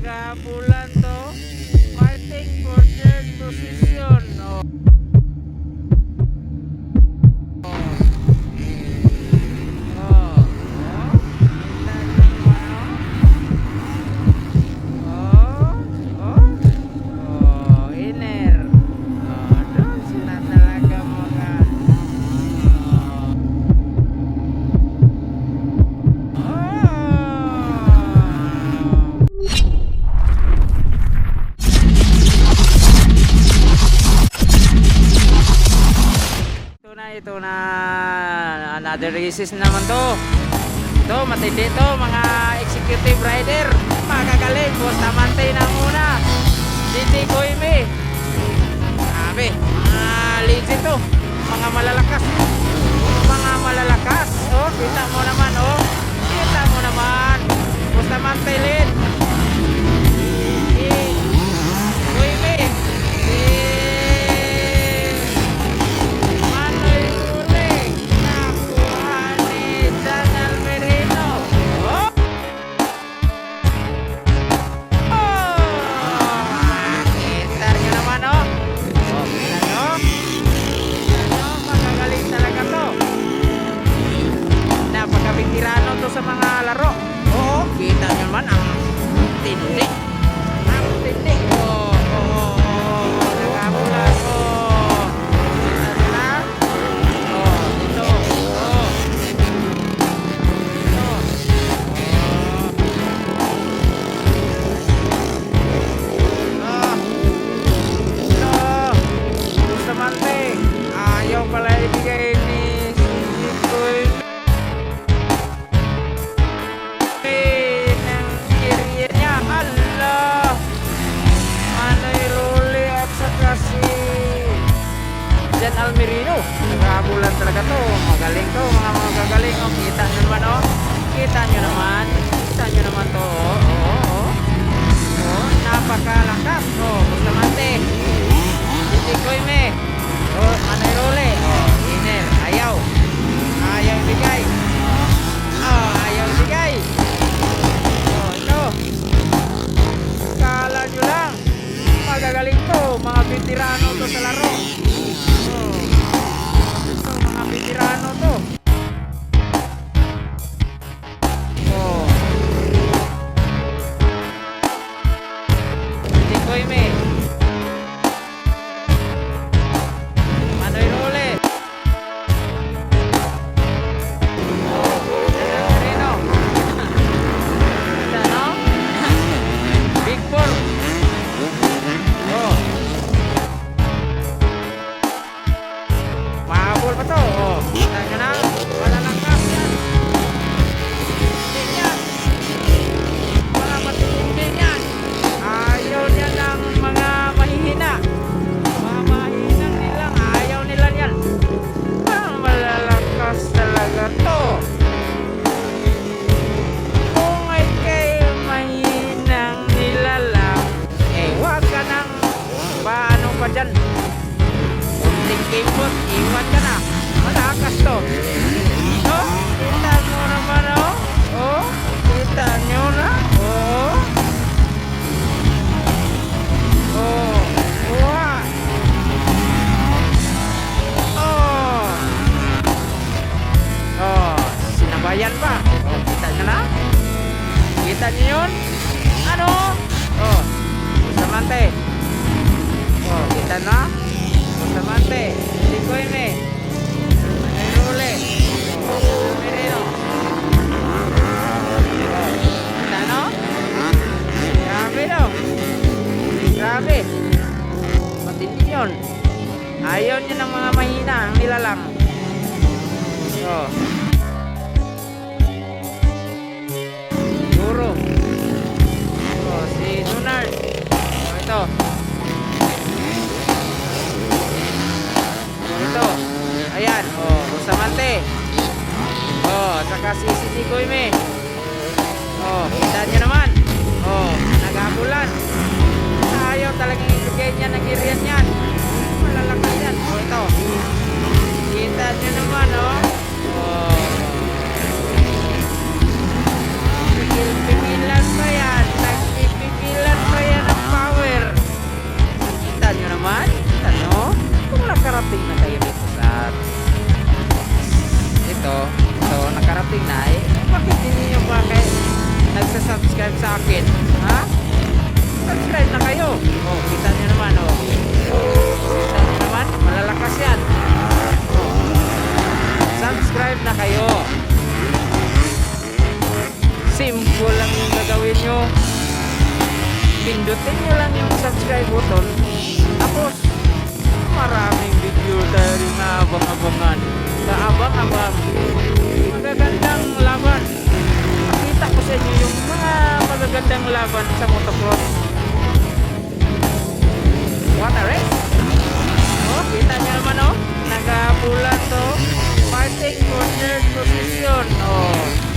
naghabulan to. Fighting for third position. Oh. Ito na another races naman to. Ito matindi to, mga executive rider, magagaling. Bustamante na muna, Didi Koime, sabi mga legend to, mga malalakas, oh kita mo naman, Bustamante lead, Koime, sa mga laro. Oo, kita nyo naman ang tindi. Nagkabulan. Kita na. Dito. Bustamante. Ayaw pala ibigay ni Sikoy. Almerino, naghabulan talaga to. Magaling to, mga magagaling. Oh, kita nyo naman, kita nyo naman to. Napakalakas. Bustamante, Didi Koime, Manoy Role, Iner, ayaw ibigay, ito, kala nyo lang, magagaling to, mga veterano to sa laro. Veterano to. Didi Koime, Manoy Role, Almerino, Big Four. Mahabol pa to. Kita nyo na, malalakas yan. Mga matitindi yan. Ayaw niya ng mga mahihina. Mga mahihinang nilang, ayaw nila yan. Malalakas talaga to. Kung ay kayo mahihinang nilalang, wag ka nang paano pa dyan. Kunting kimbot, iwan ka na. Malakas to. Kita nyo naman, kita nyo na. Sinabayan pa. Kita nyo na. Kita nyo yun. Bustamante. Kita na. Bustamante, Didi Koime, Manoy Role, Almerino. Kita no? Grabe no? Grabe. Matindi yun. Ayaw nyo ng mga mahina, ang nilalang. Guro. Si Nunard. Ito. Ayan, Bustamante. Saka si Didi Koime. Kita nyo naman. Naghabulan. Ayaw talagang ibigay niya, nag-irian yan. Malalakas yan. Ito. Kita nyo naman, Bakit? Ha? Subscribe na kayo. Oh, kita nyo naman, oh. Kita nyo naman, malalakas yan. Subscribe na kayo. Simple lang yung gagawin nyo. Pindutin nyo lang yung subscribe button. Tapos, maraming video tayo rin na abang-abangan. Kaabang-abang. Magagandang laban. Pakita ko sa inyo yung mga magagandang laban sa motocross. What a race! Oh, kita nyo naman, oh. Nagapula to. Fighting for third position. Oh.